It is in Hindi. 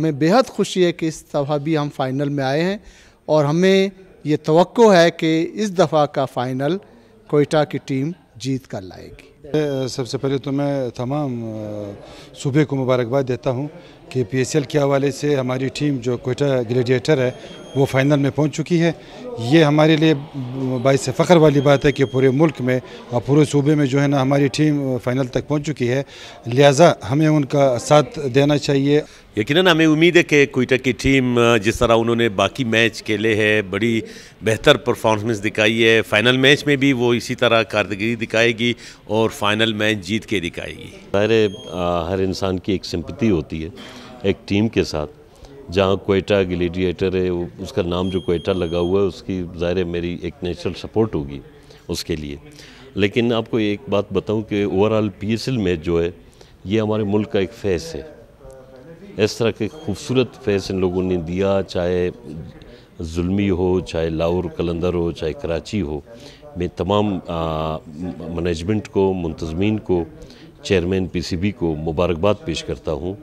हमें बेहद खुशी है कि इस दफ़ा भी हम फाइनल में आए हैं और हमें ये तवक्को है कि इस दफ़ा का फ़ाइनल क्वेटा की टीम जीत कर लाएगी। सबसे पहले तो मैं तमाम सूबे को मुबारकबाद देता हूं कि PSL के हवाले से हमारी टीम जो क्वेटा ग्लेडिएटर है वो फ़ाइनल में पहुंच चुकी है। ये हमारे लिए बाइस फ़ख्र वाली बात है कि पूरे मुल्क में और पूरे सूबे में जो है ना हमारी टीम फ़ाइनल तक पहुंच चुकी है, लिहाजा हमें उनका साथ देना चाहिए। यकीनन हमें उम्मीद है कि क्वेटा की टीम जिस तरह उन्होंने बाकी मैच खेले हैं बड़ी बेहतर परफॉर्मेंस दिखाई है, फाइनल मैच में भी वो इसी तरह कारकर्दगी दिखाएगी और फाइनल मैच जीत के दिखाएगी। हर इंसान की एक सिंपैथी होती है एक टीम के साथ, जहाँ क्वेटा ग्लेडिएटर है उसका नाम जो क्वेटा लगा हुआ है उसकी ज़ाहिर है मेरी एक नेचुरल सपोर्ट होगी उसके लिए। लेकिन आपको एक बात बताऊं कि ओवरऑल PSL मैच जो है ये हमारे मुल्क का एक फेस है। इस तरह के खूबसूरत फेस इन लोगों ने दिया, चाहे जुल्मी हो, चाहे लाहौर कलंदर हो, चाहे कराची हो। मैं तमाम मैनेजमेंट को, मुंतज़मीन को, चेयरमैन PCB को मुबारकबाद पेश करता हूँ।